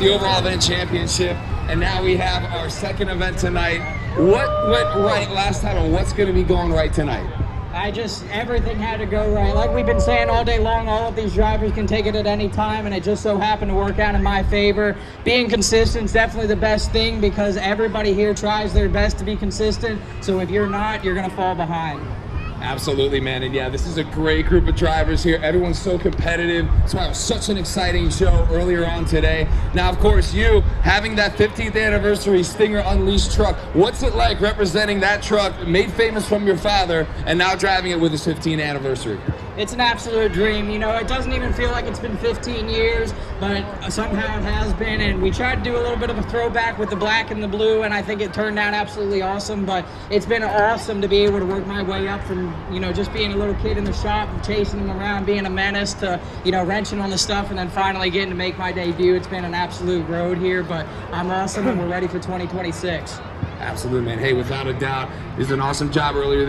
the overall event championship, and now we have our second event tonight. What went right last time, and what's going to be going right tonight? Everything had to go right. Like we've been saying all day long, all of these drivers can take it at any time, and it just so happened to work out in my favor. Being consistent is definitely the best thing because everybody here tries their best to be consistent. So if you're not, you're going to fall behind. Absolutely, man. And yeah, this is a great group of drivers here. Everyone's so competitive. That's why it was such an exciting show earlier on today. Now, of course, you having that 15th anniversary Stinger Unleashed truck, what's it like representing that truck made famous from your father and now driving it with his 15th anniversary? It's an absolute dream. You know, it doesn't even feel like it's been 15 years, but somehow it has been. And we tried to do a little bit of a throwback with the black and the blue, and I think it turned out absolutely awesome. But it's been awesome to be able to work my way up from, you know, just being a little kid in the shop, chasing them around, being a menace, to, you know, wrenching on the stuff, and then finally getting to make my debut. It's been an absolute road here, but I'm awesome, and we're ready for 2026. Absolutely, man. Hey, without a doubt, this is an awesome job earlier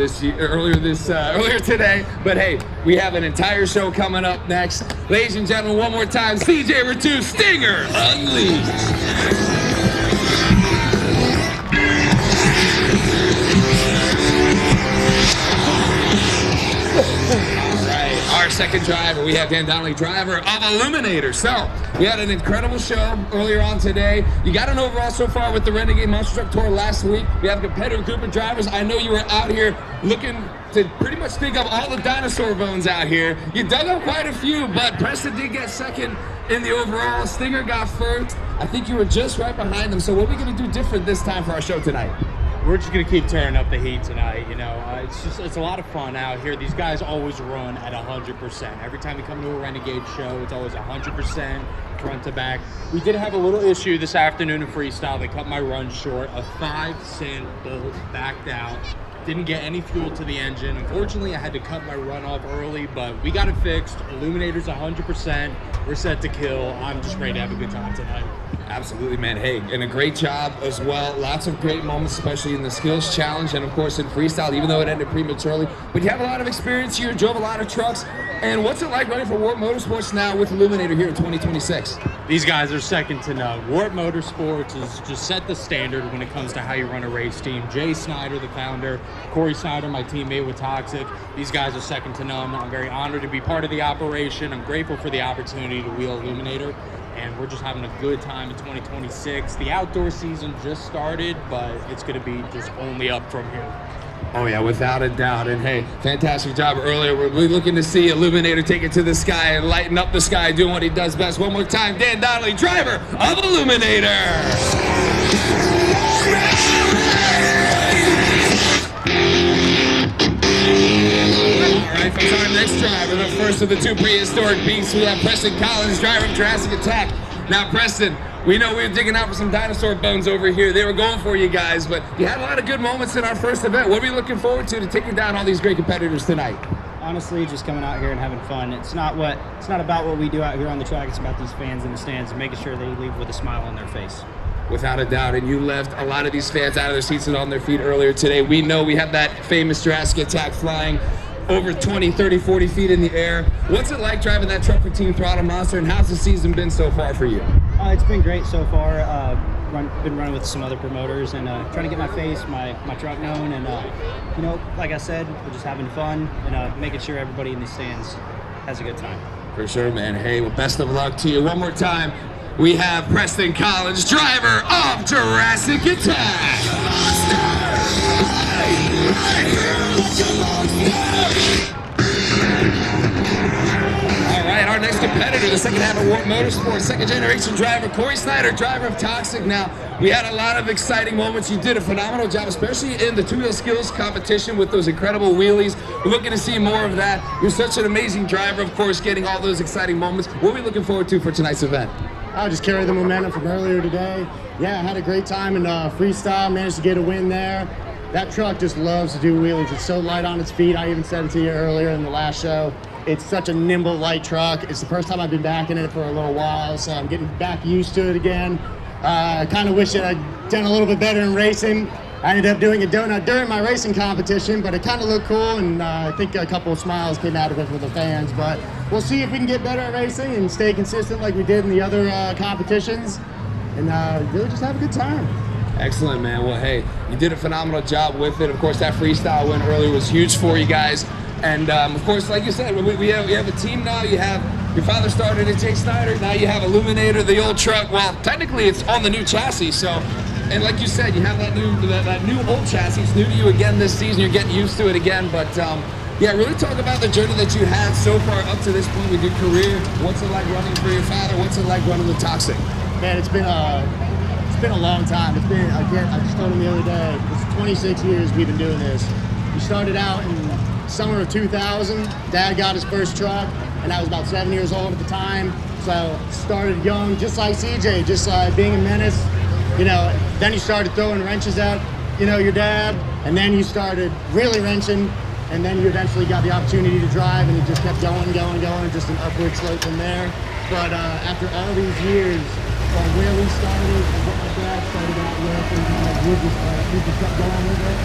today. But hey, we have an entire show coming up next. Ladies and gentlemen, one more time, CJ Ratu, Stinger Unleashed. Our second driver, we have Dan Donnelly, driver of Illuminator. So, we had an incredible show earlier on today. You got an overall so far with the Renegade Monster Truck Tour last week. We have a competitive group of drivers. I know you were out here looking to pretty much dig up all the dinosaur bones out here. You dug up quite a few, but Preston did get second in the overall. Stinger got first. I think you were just right behind them. So what are we going to do different this time for our show tonight? We're just gonna keep turning up the heat tonight, you know. It's a lot of fun out here. These guys always run at 100%. Every time we come to a Renegade show, it's always 100% front to back. We did have a little issue this afternoon in Freestyle. They cut my run short. A 5-cent bolt backed out. Didn't get any fuel to the engine. Unfortunately, I had to cut my run off early, but we got it fixed. Illuminator's 100%. We're set to kill. I'm just ready to have a good time tonight. Absolutely, man. Hey, and a great job as well. Lots of great moments, especially in the skills challenge and, of course, in Freestyle, even though it ended prematurely. But you have a lot of experience here, drove a lot of trucks. And what's it like running for Warp Motorsports now with Illuminator here in 2026? These guys are second to none. Warp Motorsports has just set the standard when it comes to how you run a race team. Jay Snyder, the founder, Corey Snyder, my teammate with Toxic. These guys are second to none. I'm very honored to be part of the operation. I'm grateful for the opportunity to wheel Illuminator. And we're just having a good time in 2026. The outdoor season just started, but it's going to be just only up from here. Oh yeah, without a doubt. And hey, fantastic job earlier. We're really looking to see Illuminator take it to the sky and lighten up the sky, doing what he does best. One more time, Dan Donnelly, driver of Illuminator. All right, folks, our next driver, the first of the two prehistoric beasts, we have Preston Collins, driver of Jurassic Attack. Now, Preston, we know we were digging out for some dinosaur bones over here. They were going for you guys, but you had a lot of good moments in our first event. What are we looking forward to taking down all these great competitors tonight? Honestly, just coming out here and having fun. It's not about what we do out here on the track. It's about these fans in the stands and making sure they leave with a smile on their face. Without a doubt, and you left a lot of these fans out of their seats and on their feet earlier today. We know we have that famous Jurassic Attack flying over 20, 30, 40 feet in the air. What's it like driving that truck for Team Throttle Monster, and how's the season been so far for you? It's been great so far. Been running with some other promoters and trying to get my face, my truck known, and you know, like I said, we're just having fun and making sure everybody in the stands has a good time. For sure, man. Hey, well, best of luck to you. One more time, we have Preston Collins, driver of Jurassic Attack. All right, our next competitor, the second half of Warp Motorsports, second generation driver, Corey Snyder, driver of Toxic. Now, we had a lot of exciting moments. You did a phenomenal job, especially in the two-wheel skills competition with those incredible wheelies. We're looking to see more of that. You're such an amazing driver, of course, getting all those exciting moments. What are we looking forward to for tonight's event? I'll just carry the momentum from earlier today. Yeah, I had a great time in Freestyle, managed to get a win there. That truck just loves to do wheelies. It's so light on its feet. I even said it to you earlier in the last show. It's such a nimble, light truck. It's the first time I've been back in it for a little while, so I'm getting back used to it again. I kind of wish that I'd done a little bit better in racing. I ended up doing a donut during my racing competition, but it kind of looked cool, and I think a couple of smiles came out of it for the fans. But we'll see if we can get better at racing and stay consistent like we did in the other competitions. and really just have a good time. Excellent, man. Well, hey, you did a phenomenal job with it. Of course, that freestyle win earlier was huge for you guys. And of course, like you said, we have a team now. You have your father started at Jay Snyder. Now you have Illuminator, the old truck. Well, technically, it's on the new chassis. So, and like you said, you have that new old chassis. It's new to you again this season. You're getting used to it again. But yeah, really talk about the journey that you had so far up to this point with your career. What's it like running for your father? What's it like running with Toxic? Man, it's been a long time. It's been, I just told him the other day, it's 26 years we've been doing this. We started out in summer of 2000. Dad got his first truck, and I was about 7 years old at the time. So started young, just like CJ, just being a menace. You know, then you started throwing wrenches at, you know, your dad, and then you started really wrenching, and then you eventually got the opportunity to drive, and it just kept going, just an upward slope from there. But after all these years, from where we started and what my dad started out with, and we just kept going with it.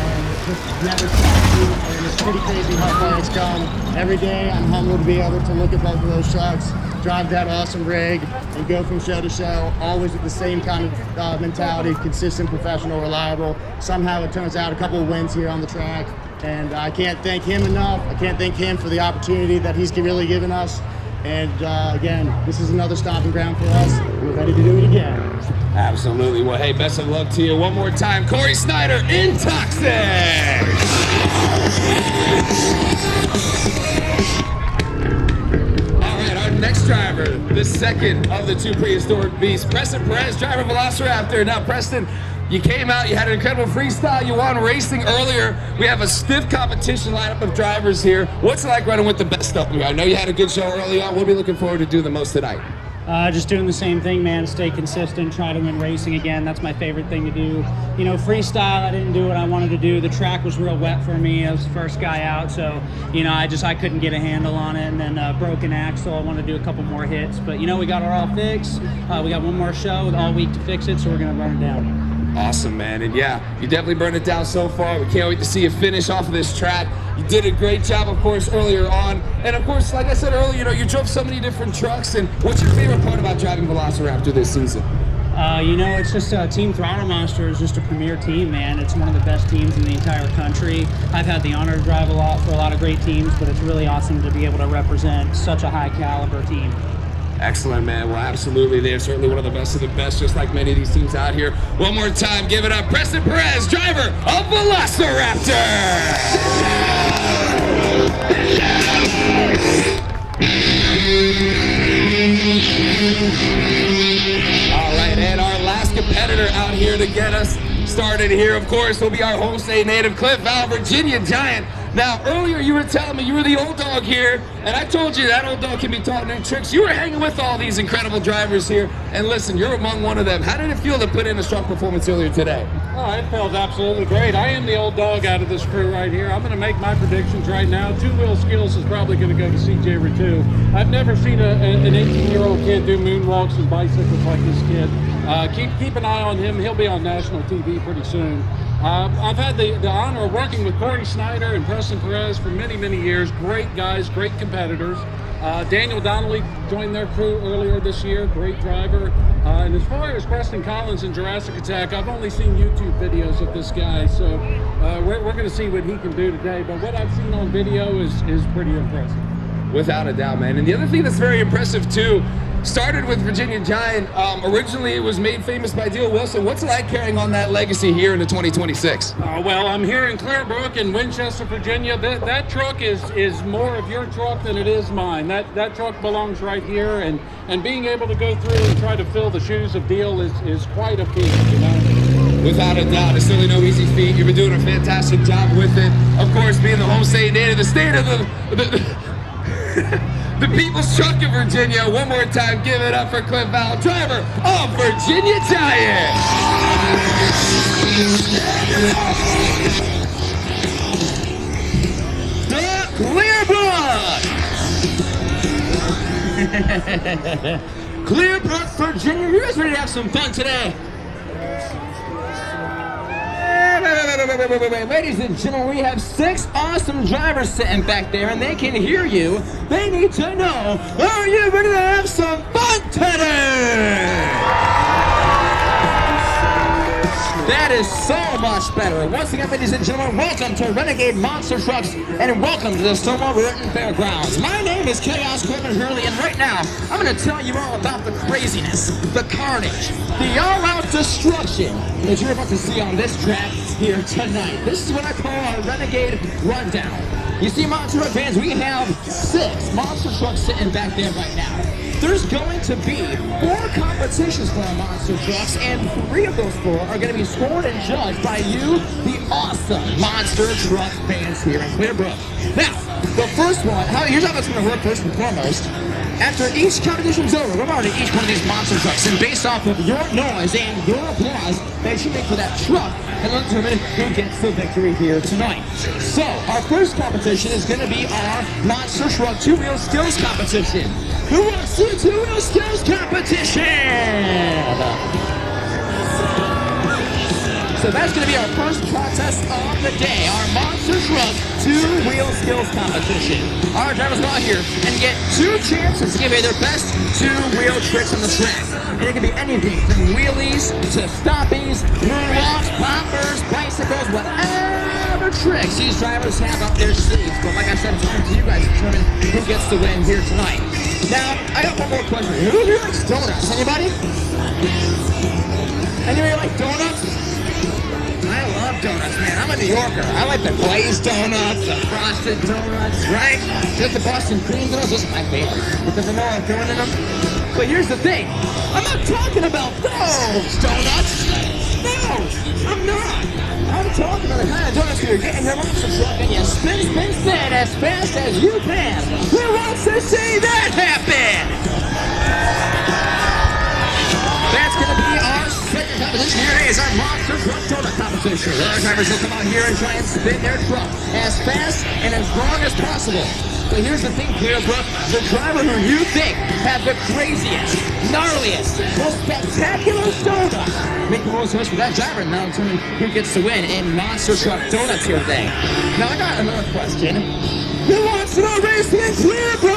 And it just never stopped, and it's pretty crazy how far it's come. Every day I'm humbled to be able to look at both of those trucks, drive that awesome rig, and go from show to show, always with the same kind of mentality, consistent, professional, reliable. Somehow it turns out a couple of wins here on the track, and I can't thank him enough. I can't thank him for the opportunity that he's really given us. And again, this is another stomping ground for us. We're ready to do it again. Absolutely. Well, hey, best of luck to you one more time. Corey Snyder in Toxic. All right, our next driver, the second of the two prehistoric beasts, Preston Perez, driver Velociraptor. Now, Preston, you came out, you had an incredible freestyle, you won racing earlier. We have a stiff competition lineup of drivers here. What's it like running with the best of them? I know you had a good show early on. We'll be looking forward to do the most tonight. Just doing the same thing, man. Stay consistent, try to win racing again. That's my favorite thing to do. You know, freestyle, I didn't do what I wanted to do. The track was real wet for me. I was the first guy out, so, you know, I couldn't get a handle on it. And then broke an axle. I wanted to do a couple more hits. But, you know, we got it all fixed. We got one more show all week to fix it, so we're going to run it down. Awesome, man. And yeah, you definitely burned it down so far. We can't wait to see you finish off of this track. You did a great job, of course, earlier on. And of course, like I said earlier, you know, you drove so many different trucks. And what's your favorite part about driving Velociraptor this season? You know, it's just Team Throttle Monster is just a premier team, man. It's one of the best teams in the entire country. I've had the honor to drive a lot for a lot of great teams, but it's really awesome to be able to represent such a high caliber team. Excellent, man. Well, absolutely. They're certainly one of the best, just like many of these teams out here. One more time, give it up. Preston Perez, driver of Velociraptor. All right, and our last competitor out here to get us started here, of course, will be our home state native, Cliff Val, Virginia Giant. Now, earlier you were telling me you were the old dog here, and I told you that old dog can be taught new tricks. You were hanging with all these incredible drivers here, and listen, you're among one of them. How did it feel to put in a strong performance earlier today? Oh, it felt absolutely great. I am the old dog out of this crew right here. I'm going to make my predictions right now. Two-wheel skills is probably going to go to CJ Ritu. I've never seen an 18-year-old kid do moonwalks and bicycles like this kid. Keep an eye on him. He'll be on national TV pretty soon. I've had the honor of working with Corey Snyder and Preston Perez for many, many years. Great guys, great competitors. Daniel Donnelly joined their crew earlier this year, great driver. And as far as Preston Collins and Jurassic Attack, I've only seen YouTube videos of this guy, so we're going to see what he can do today. But what I've seen on video is pretty impressive. Without a doubt, man. And the other thing that's very impressive, too, started with Virginia Giant. Originally, it was made famous by Deal Wilson. What's it like carrying on that legacy here into 2026? Well, I'm here in Clearbrook in Winchester, Virginia. That truck is more of your truck than it is mine. That truck belongs right here, and being able to go through and try to fill the shoes of Deal is quite a feat, you know? Without a doubt, it's certainly no easy feat. You've been doing a fantastic job with it. Of course, being the home state native, the state of the People's Truck of Virginia. One more time, give it up for Cliff Val, driver of Virginia Giant. The Clearbrook. Clearbrook, Virginia. You guys ready to have some fun today? Ladies and gentlemen, we have 6 awesome drivers sitting back there, and they can hear you. They need to know, are you ready to have some fun today? That is so much better. Once again, ladies and gentlemen, welcome to Renegade Monster Trucks and welcome to the Stonewall Riverton Fairgrounds. My name is Chaos Corbin Hurley, and right now, I'm going to tell you all about the craziness, the carnage, the all-out destruction that you're about to see on this track here tonight. This is what I call our Renegade Rundown. You see, Monster Truck fans, we have 6 monster trucks sitting back there right now. There's going to be 4 competitions for our monster trucks, and 3 of those 4 are going to be scored and judged by you, the awesome monster truck fans here in Clearbrook. Now, the first one, here's how it's going to work first and foremost. After each competition's over, we're going to each one of these monster trucks, and based off of your noise and your applause that you make for that truck, and we'll determine who gets the victory here tonight. So, our first competition is going to be our Monster Truck 2-Wheel Skills Competition. Who wants to do 2-Wheel Skills Competition? So that's going to be our first contest of the day, our Monster Truck 2-Wheel Skills Competition. Our drivers go out here and get 2 chances to give you their best 2-wheel tricks on the track. And it can be anything from wheelies to stoppies, moonwalks, poppers, bicycles, whatever tricks these drivers have up their sleeves. But like I said, it's up to you guys to determine who gets to win here tonight. Now, I got one more question. Who here likes donuts? Anybody? Anybody like donuts? I love donuts, man. I'm a New Yorker. I like the glazed donuts, the frosted donuts, right? Just the Boston cream donuts, those are my favorite. With the vanilla filling in them. But here's the thing. I'm not talking about those donuts. No, I'm not. I'm talking about the kind of donuts you're getting your monster truck and you spin as fast as you can. Who wants to see that happen? That's going to be our second competition here today, is our Monster Truck Donut Competition. Our drivers will come out here and try and spin their truck as fast and as long as possible. But here's the thing, Clearbrook, the driver who you think had the craziest, gnarliest, most spectacular donut, make the most noise for that driver, and now determine who gets to win in Monster Truck Donuts here today. Now I got another question. Who wants to go racing in Clearbrook?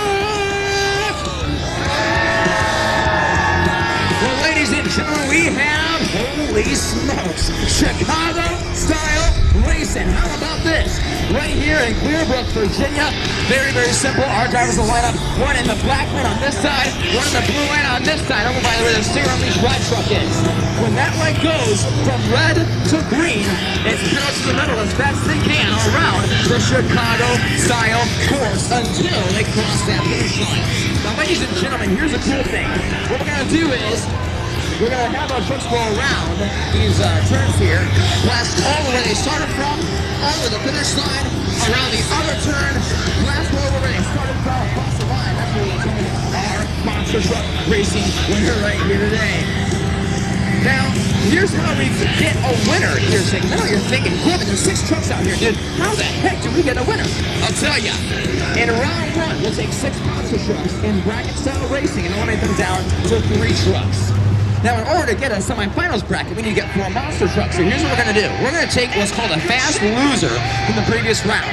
Well, ladies and gentlemen, we have, holy smokes, Chicago-style racing. How about this? Right here in Clearbrook, Virginia. Very, very simple. Our drivers will line up, one in the black lane on this side, one in the blue lane on this side, over by where the Stinger Unleashed ride truck is. When that light goes from red to green, it's pedal to the middle as fast as they can around the Chicago-style course until they cross that finish line. Now, ladies and gentlemen, here's the cool thing. What we're going to do is we're going to have our trucks go around these turns here, blast all the way they started from, over the finish line, around the other turn, blast over where they started from, across the line. That's where we're doing our Monster Truck Racing winner right here today. Now, here's how we get a winner here. Now you're thinking, Corbin, there's 6 trucks out here, dude. How the heck do we get a winner? I'll tell ya. In round 1, we'll take 6 monster trucks in bracket-style racing and eliminate them down to 3 trucks. Now, in order to get a semifinals bracket, we need to get 4 monster trucks. So here's what we're going to do. We're going to take what's called a fast loser from the previous round.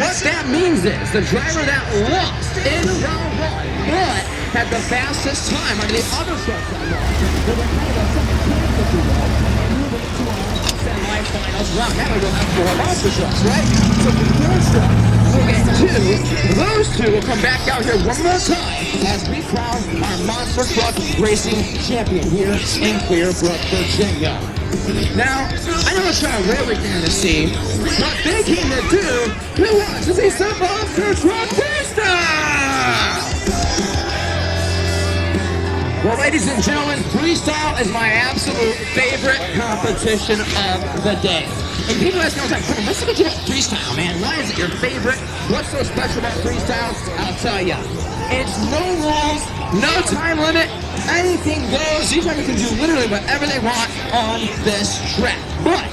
What that means is the driver that lost in round 1 but had the fastest time under the other trucks that lost. We're going to have a second chance, if you will, and move it to our semifinals round. Now we're going to have 4 monster trucks, right? So for the first truck, we'll get 2. Those 2 will come back out here one more time as we crown our Monster Truck Racing Champion here in Clearbrook, Virginia. Now, I know it's not everything to see, but they came to do, who wants to see some Monster Truck Freestyle? Well, ladies and gentlemen, Freestyle is my absolute favorite competition of the day. And people ask me all the time, what's the good about Freestyle, man? Why is it your favorite? What's so special about Freestyle? I'll tell ya. It's no rules, no time limit, anything goes. These drivers can do literally whatever they want on this track. But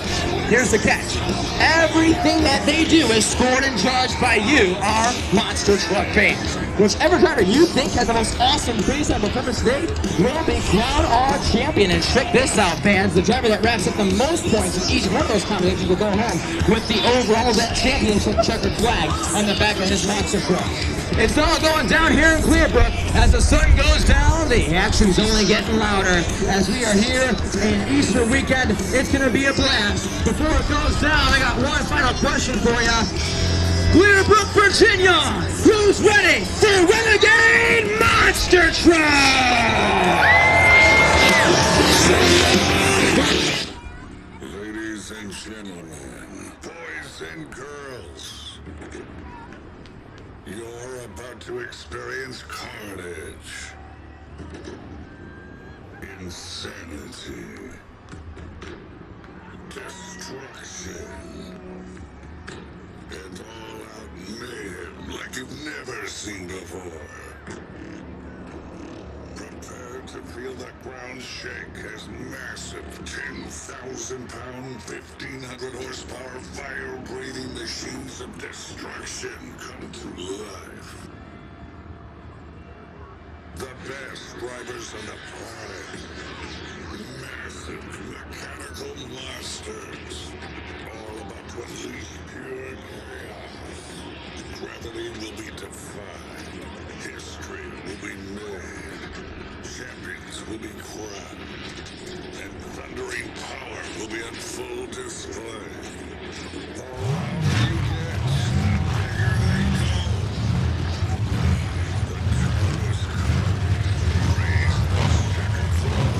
here's the catch. Everything that they do is scored and judged by you, our Monster Truck fans. Whichever driver you think has the most awesome freestyle performance today will be crowned our champion. And check this out, fans. The driver that racks up the most points in each one of those competitions will go home with the overall event championship checkered flag on the back of his monster truck. It's all going down here in Clearbrook. As the sun goes down, the action's only getting louder as we are here and Easter weekend. It's going to be a blast. Before it goes down, I got one final question for you. Brook, Virginia, who's ready for Renegade Monster Truck? Ladies and gentlemen, boys and girls, you're about to experience carnage, insanity, destruction, and all-out mayhem like you've never seen before. Prepare to feel the ground shake as massive 10,000-pound, 1,500 horsepower fire-breathing machines of destruction come to life. The best drivers on the planet. Massive mechanical monsters. All about to unleash pure chaos. Gravity will be defied. History will be made. Champions will be crowned. And thundering power will be on full display. The louder you get, the bigger they go. The time has come. Raise the second floor.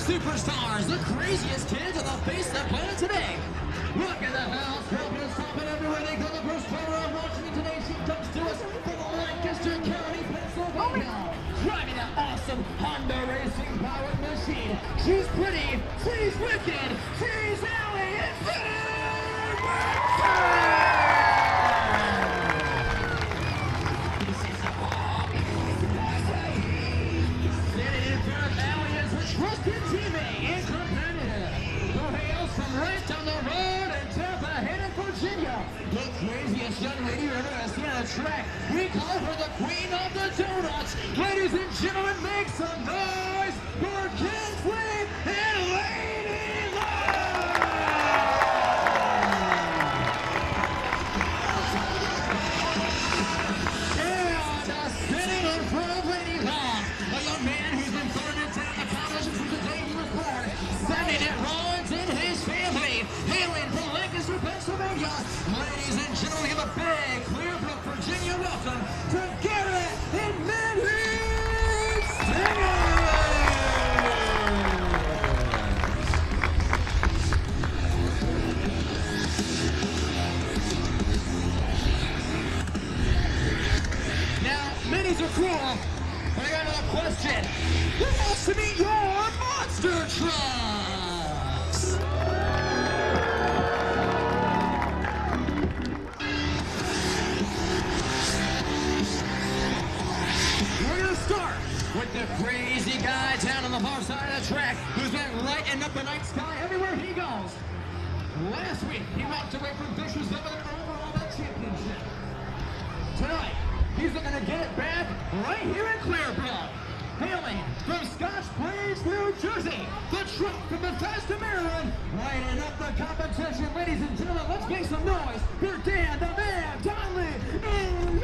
Superstars, the craziest kids on the face of the planet today. Look at the house, helping us stopping everywhere they go. The first player on Washington today, she comes to us from Lancaster County, Pennsylvania. Driving that awesome Honda racing powered machine. She's pretty, she's wicked, she's Allie trusted teammate and competitor who hails from right down the road in Tampa, Hannah, Virginia. The craziest young lady you've ever seen on a track. We call her the Queen of the Donuts. Ladies and gentlemen, make some noise for Kinsley and Lady Love! And sitting in front of Lady Love, a young man who's been throwing it down the college from the day he was born, sending it runs in his family, hailing from Lancaster, Pennsylvania. Ladies and gentlemen, give a big Clearbrook, Virginia welcome to Garrett and Manny Stinger! Now, minis are cool, but I got another question. Who wants to meet your monster trucks? We're gonna start with the crazy guy down on the far side of the track who's been lighting up the night sky everywhere he goes. Last week, he walked away from Fisher's with an overall championship. Tonight, he's looking to get it back right here in Clearbrook. Hailing from Scotch Plains, New Jersey, the truck from Bethesda, Maryland, lighting up the competition. Ladies and gentlemen, let's make some noise for Dan the Man Donnelly and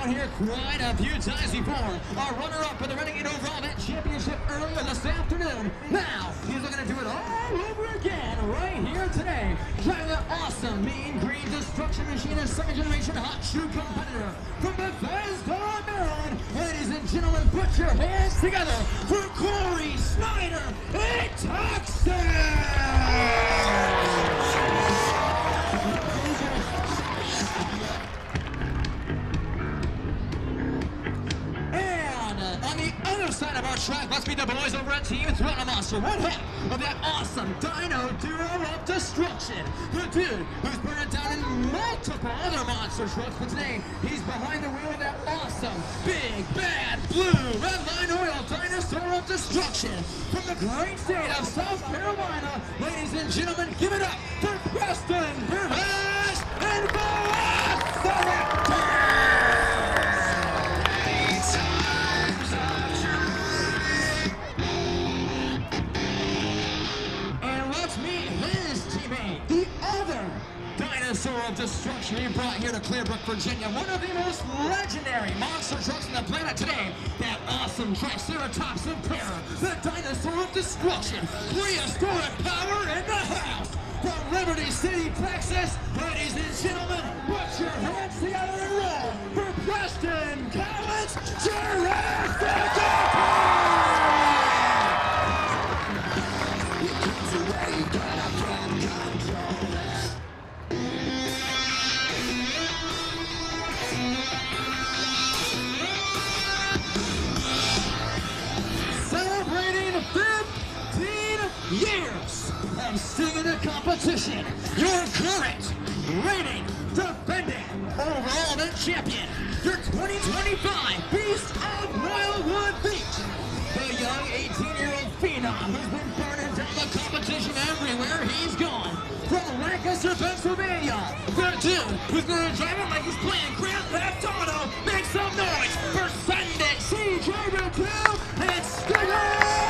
out here quite a few times before. Our runner-up for the Renegade Overall Event Championship earlier this afternoon. Now, he's looking to do it all over again right here today. Driving the awesome Mean Green Destruction Machine, a second-generation hot shoe competitor from Bethesda, Maryland. Ladies and gentlemen, put your hands together for Corey Snyder in on the other side of our track, let's meet the boys over at Team Throttle Monster. One half of that awesome Dino Duo of Destruction. The dude who's burning down in multiple other monster trucks, but today he's behind the wheel of that awesome big bad blue red line oil dinosaur of destruction from the great state of South Carolina. Ladies and gentlemen, give it up for Preston Rivers and Velociraptor. The other dinosaur of destruction he brought here to Clearbrook, Virginia. One of the most legendary monster trucks on the planet today. That awesome Triceratops Impera, the dinosaur of destruction. Prehistoric power in the house. From Liberty City, Texas, ladies and gentlemen, put your hands together and roll for Preston Collins Jurassic years of singing the competition. Your current reigning, defending overall event champion, your 2025 Beast of Wildwood Beach, the young 18-year-old phenom who's been burning down the competition everywhere he's gone. From Lancaster, Pennsylvania, the dude who's gonna drive it like he's playing Grand Theft Auto. Make some noise for Sunday CJ Review and Sticker.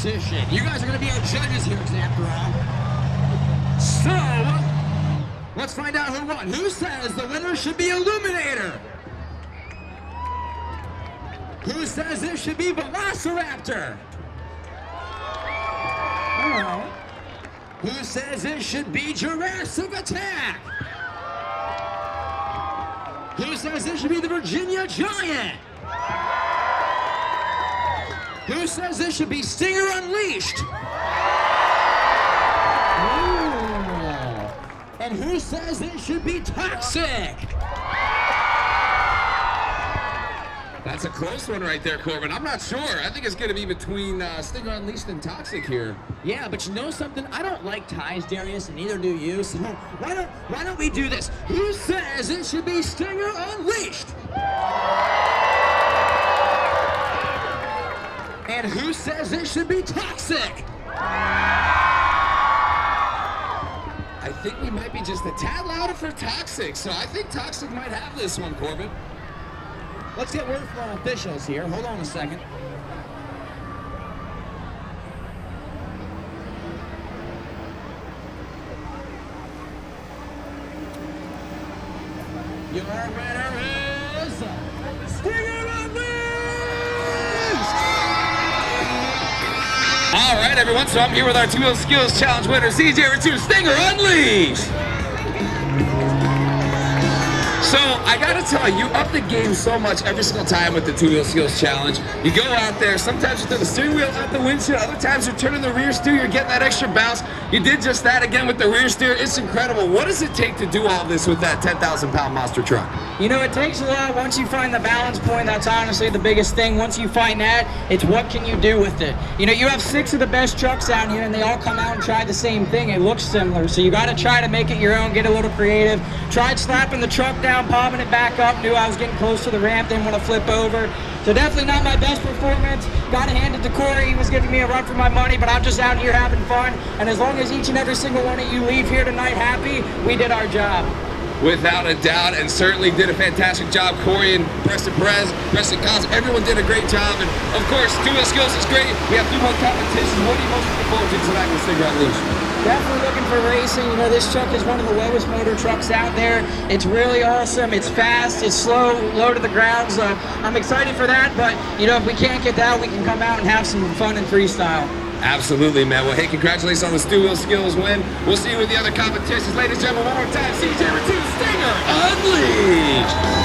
competition. You guys are going to be our judges here, after all. So, let's find out who won. Who says the winner should be Illuminator? Who says it should be Velociraptor? All right. Who says it should be Jurassic Attack? Who says it should be the Virginia Giant? Who says this should be Stinger Unleashed? Ooh. And who says it should be Toxic? That's a close one right there, Corbin. I'm not sure. I think it's going to be between Stinger Unleashed and Toxic here. Yeah, but you know something? I don't like ties, Darius, and neither do you. So why don't we do this? Who says it should be Stinger Unleashed? And who says it should be Toxic? I think we might be just a tad louder for Toxic, so I think Toxic might have this one, Corbin. Let's get word from our officials here. Hold on a second. Your winner is Stinger Unleashed! All right, everyone, so I'm here with our 2 Wheel Skills Challenge winner, CJ2 Stinger Unleashed! So, I gotta tell you, you up the game so much every single time with the 2 Wheel Skills Challenge. You go out there, sometimes you throw the steering wheel out the windshield, other times you're turning the rear steer, you're getting that extra bounce. You did just that again with the rear steer. It's incredible. What does it take to do all this with that 10,000-pound monster truck? You know, it takes a lot. Once you find the balance point, that's honestly the biggest thing. Once you find that, it's what can you do with it. You know, you have 6 of the best trucks out here, and they all come out and try the same thing. It looks similar, so you got to try to make it your own, get a little creative. Tried slapping the truck down, popping it back up, knew I was getting close to the ramp, didn't want to flip over. So definitely not my best performance. Got to hand it to Corey. He was giving me a run for my money, but I'm just out here having fun. And as long as each and every single one of you leave here tonight happy, we did our job. Without a doubt, and certainly did a fantastic job. Corey and Preston Perez, Preston Collins, everyone did a great job. And of course, 2 Wheel Skills is great. We have 2 more competitions. What are you most looking forward to tonight with Stinger Unleashed? Definitely looking for racing. You know, this truck is one of the lowest motor trucks out there. It's really awesome. It's fast. It's slow, low to the ground. So I'm excited for that. But, you know, if we can't get that, we can come out and have some fun and freestyle. Absolutely, man. Well, hey, congratulations on the 2 Wheel Skills win. We'll see you with the other competitions. Ladies and gentlemen, one more time, CJ2 Stinger Unleashed!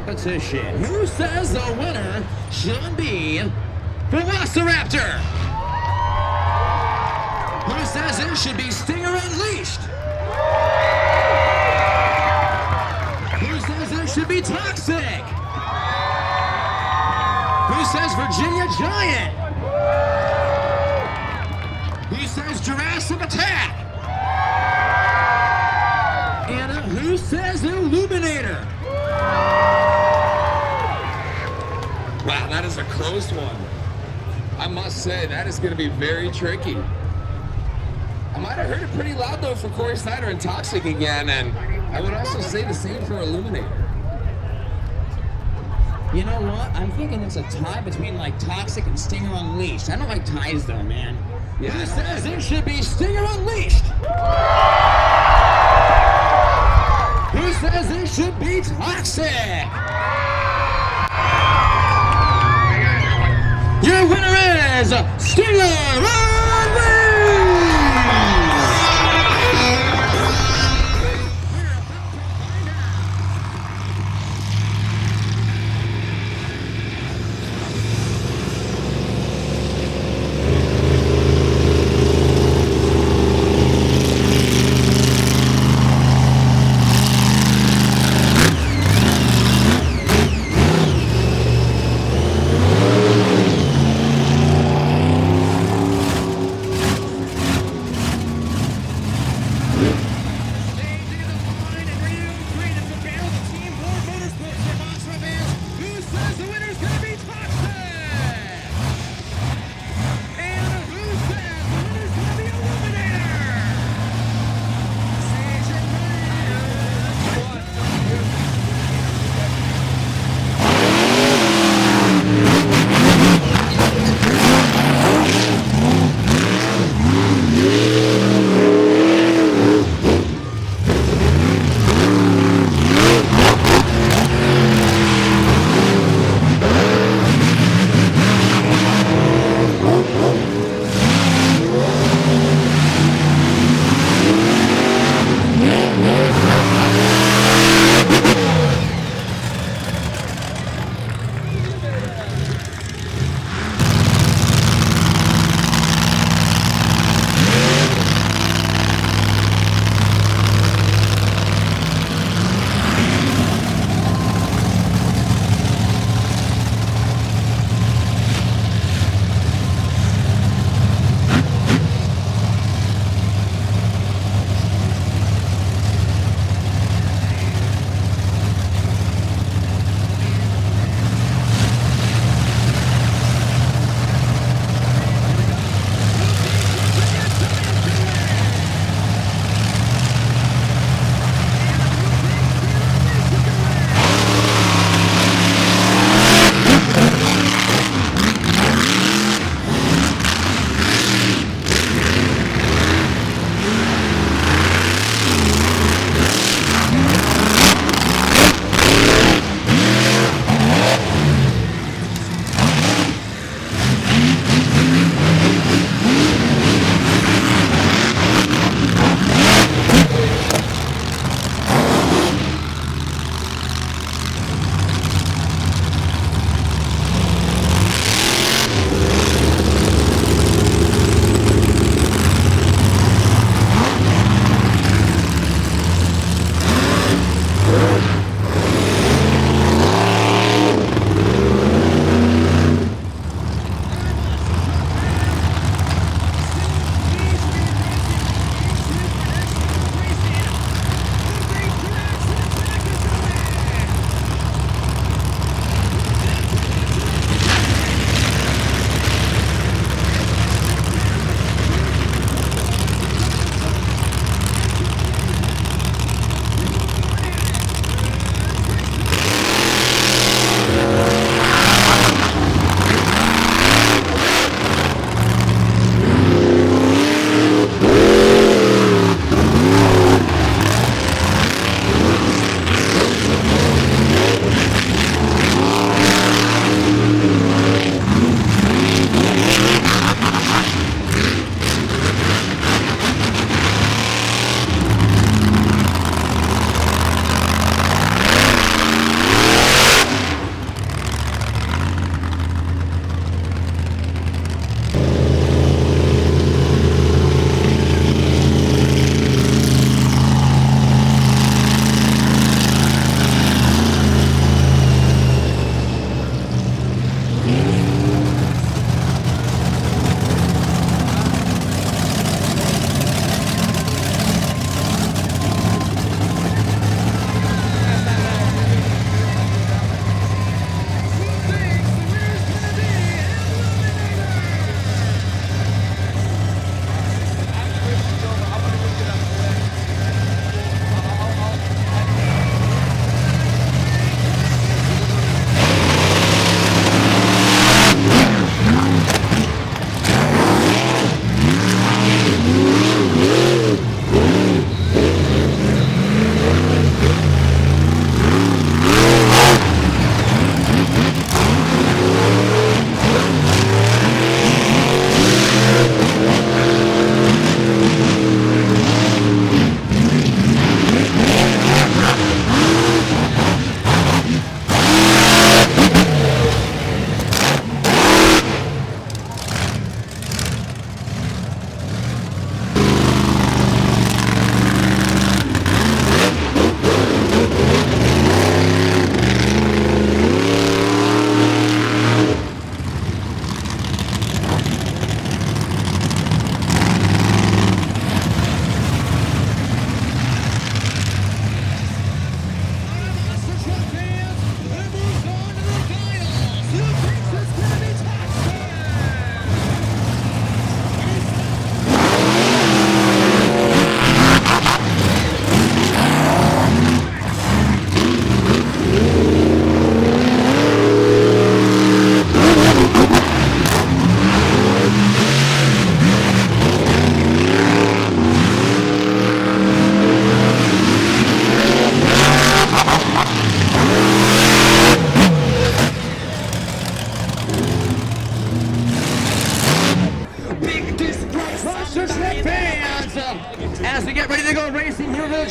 competition. Who says the winner should be Velociraptor? Who says it should be Stinger Unleashed? Who says it should be Toxic? Who says Virginia Giant? Who says Jurassic Attack? And who says Illuminator? Wow, that is a close one. I must say, that is going to be very tricky. I might have heard it pretty loud, though, for Corey Snyder and Toxic again, and I would also say the same for Illuminator. You know what? I'm thinking it's a tie between like Toxic and Stinger Unleashed. I don't like ties though, man. Yeah. Who says it should be Stinger Unleashed? Who says it should be Toxic? Your winner is Stinger Unleashed!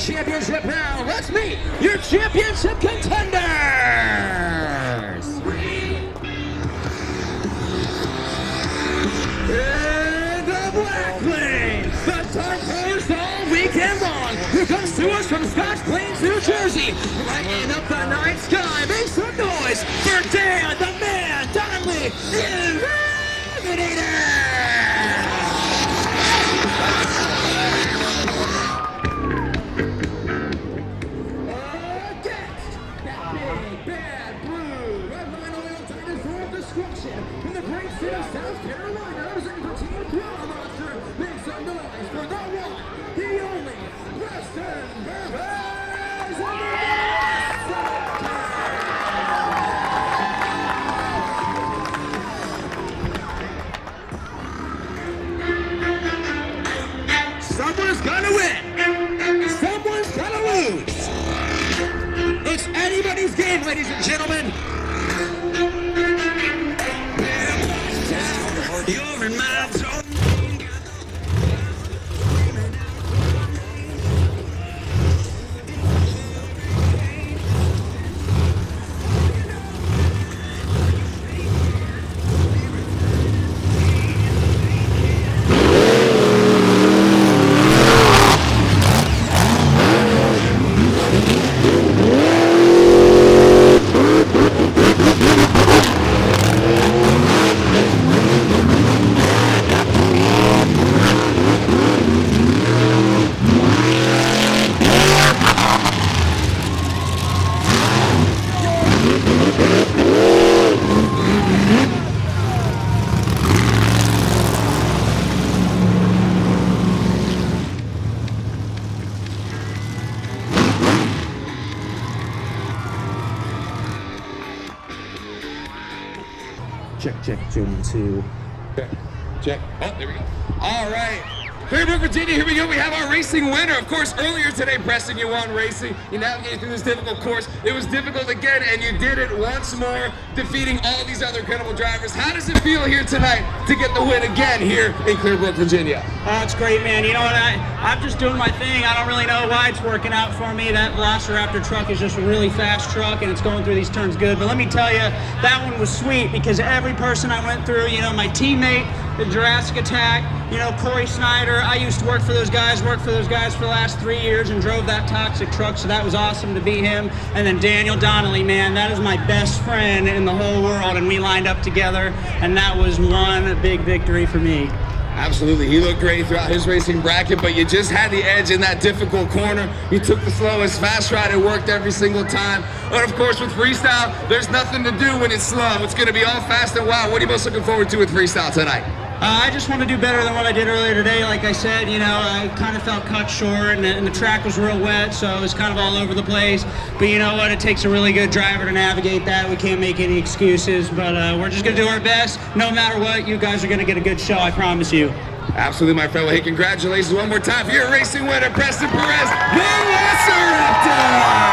championship round. Let's meet your championship contenders. In the black lane, the dark horse all weekend long, who comes to us from Scotch Plains, New Jersey, lighting up the night sky. Make some noise for Dan, the man, Donnelly, the Renegade. From the great state of South Carolina, representing for Team Crown Monster, make some noise for the one, the only, Preston Burbanks! Someone's gonna win. Someone's gonna lose. It's anybody's game, ladies and gentlemen. You're in my zone. Check, 2 1 2. Check. Oh, there we go. All right. Brook, Virginia, here we go. We have our racing winner. Of course, earlier today, Preston, you won racing. You navigated through this difficult course. It was difficult again, and you did it once more, defeating all these other incredible drivers. How does it feel here tonight to get the win again here in Clearbrook, Virginia? Oh, it's great, man. You know what? I'm just doing my thing. I don't really know why it's working out for me. That Velociraptor truck is just a really fast truck, and it's going through these turns good. But let me tell you, that one was sweet because every person I went through, you know, my teammate, the Jurassic Attack, you know, Corey Snyder, I used to work for those guys for the last 3 years and drove that toxic truck, so that was awesome to beat him. And then Daniel Donnelly, man, that is my best friend in the whole world, and we lined up together, and that was one big victory for me. Absolutely. He looked great throughout his racing bracket, but you just had the edge in that difficult corner. You took the slowest fast ride. It worked every single time. But of course, with freestyle, there's nothing to do when it's slow. It's going to be all fast and wild. What are you most looking forward to with freestyle tonight? I just want to do better than what I did earlier today. Like I said, you know, I kind of felt cut short, and the track was real wet, so it was kind of all over the place. But you know what? It takes a really good driver to navigate that. We can't make any excuses, but we're just going to do our best. No matter what, you guys are going to get a good show, I promise you. Absolutely, my friend. Well, hey, congratulations one more time for your racing winner, Preston Perez, the Velociraptor!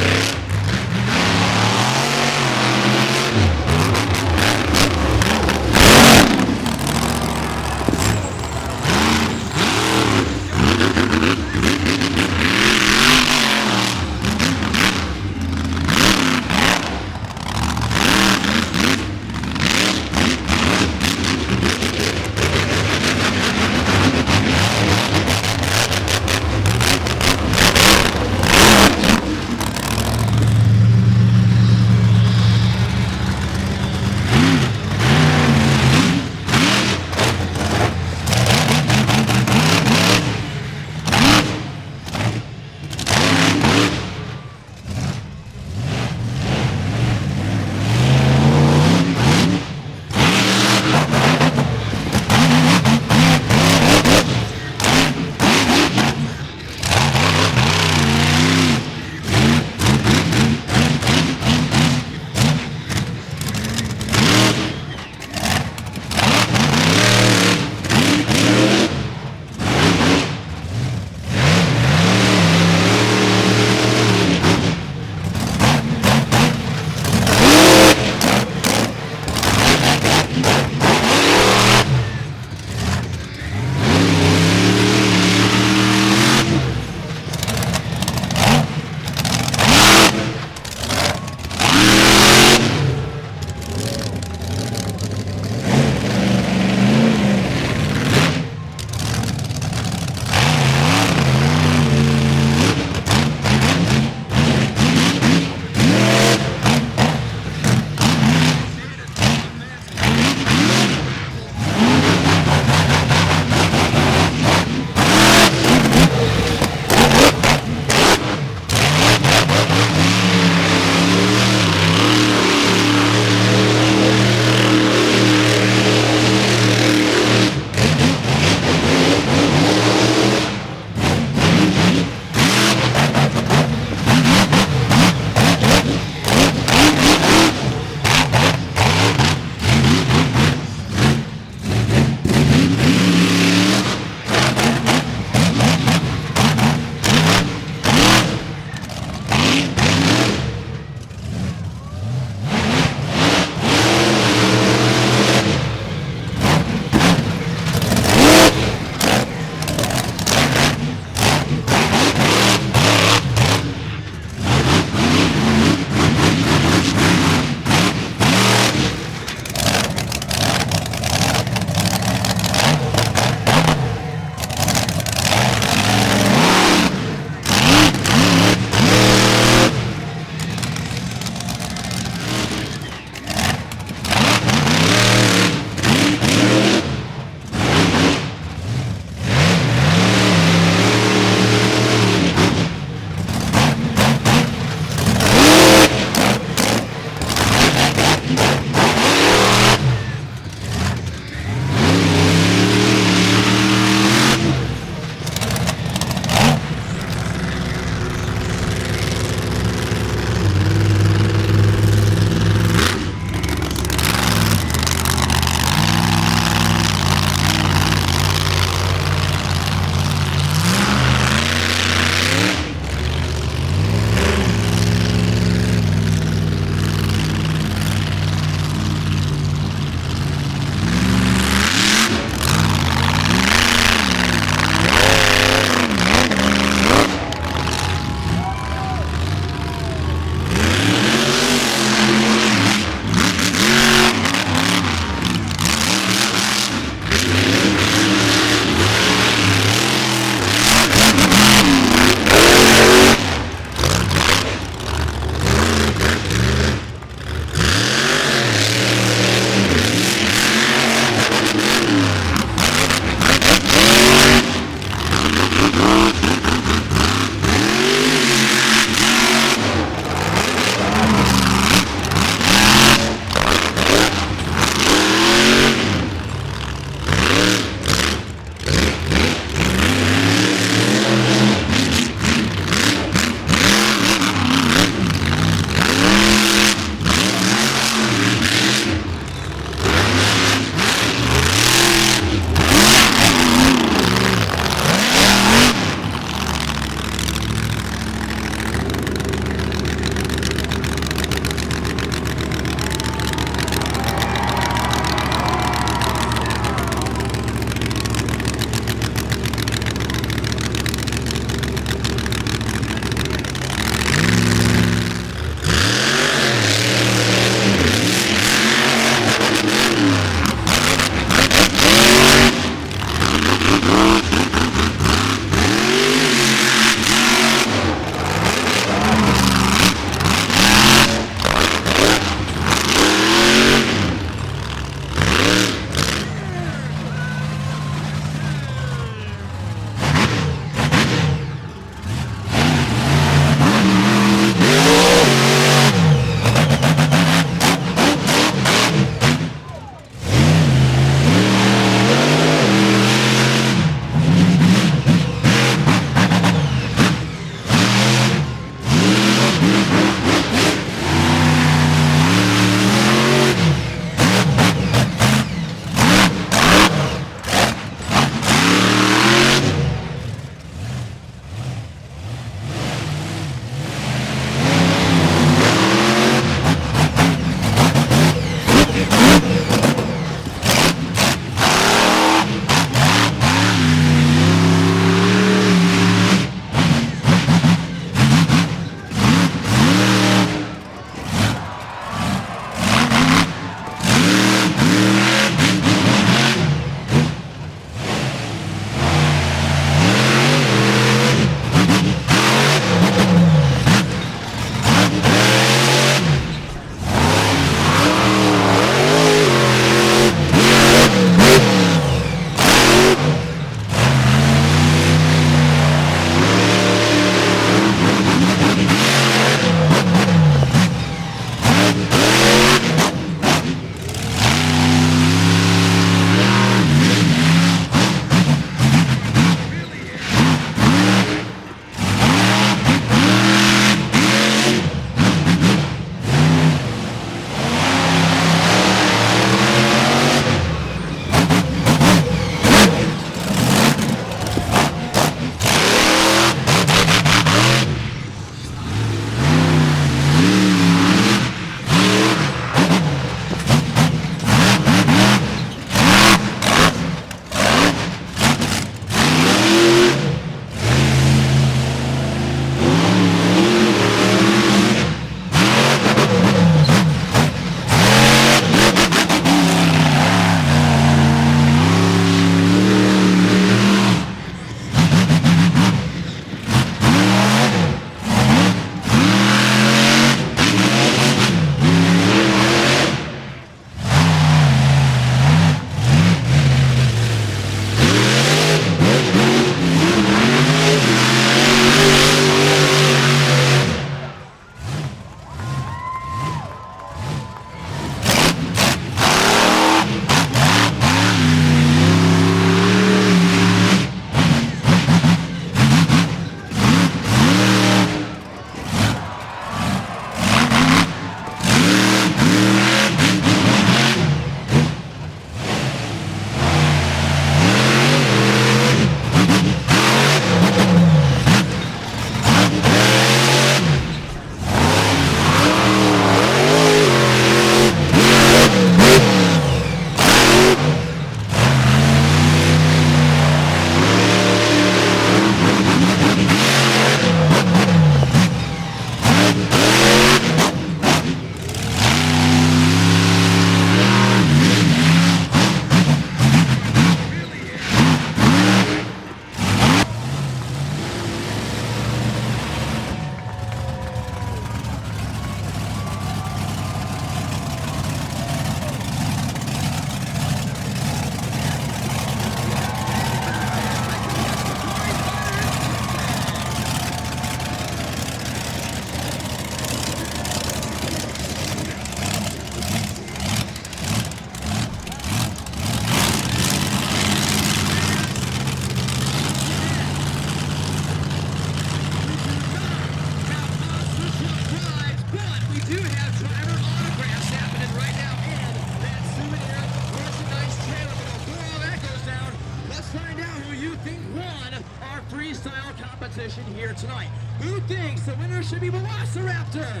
here tonight. Who thinks the winner should be Velociraptor?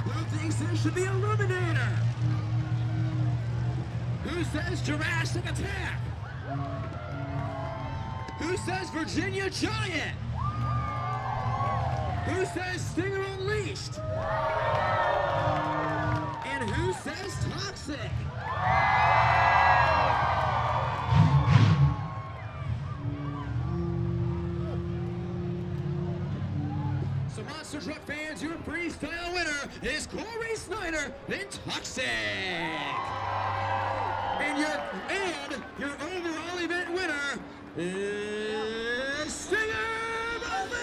Who thinks it should be Illuminator? Who says Jurassic Attack? Who says Virginia Giant? Who says Stinger Unleashed? And who says Toxic? So Monster Truck fans, your freestyle winner is Corey Snyder in Toxic. And your overall event winner is Stinger Unleashed.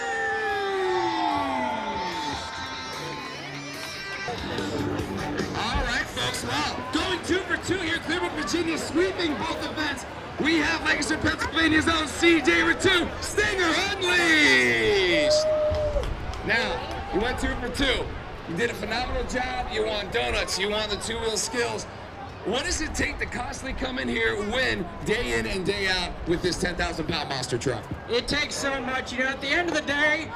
All right, folks. Well, going 2 for 2 here. Cleveland, Virginia, sweeping both events. We have Lancaster, Pennsylvania's own CJ Ratu, Stinger Unleashed. Now, you went 2 for 2. You did a phenomenal job. You won donuts. You won the two-wheel skills. What does it take to constantly come in here, win day in and day out with this 10,000-pound monster truck? It takes so much. You know, at the end of the day,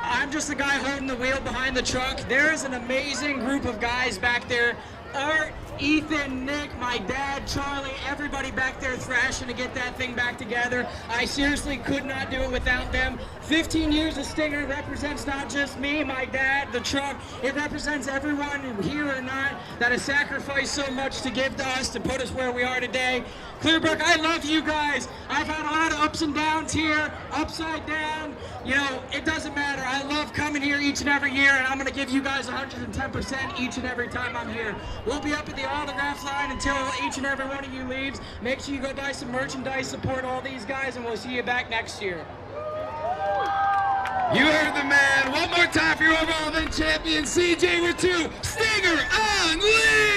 I'm just the guy holding the wheel behind the truck. There is an amazing group of guys back there. Art, Ethan, Nick, my dad, Charlie, everybody back there thrashing to get that thing back together. I seriously could not do it without them. 15 years of Stinger represents not just me, my dad, the truck. It represents everyone, here or not, that has sacrificed so much to give to us, to put us where we are today. Clearbrook, I love you guys. I've had a lot of ups and downs here, upside down. You know, it doesn't matter. I love coming here each and every year, and I'm going to give you guys 110% each and every time I'm here. We'll be up at the autograph line until each and every one of you leaves. Make sure you go buy some merchandise, support all these guys, and we'll see you back next year. You heard the man. One more time for your overall event champion, CJ Ratu, Stinger Unleashed!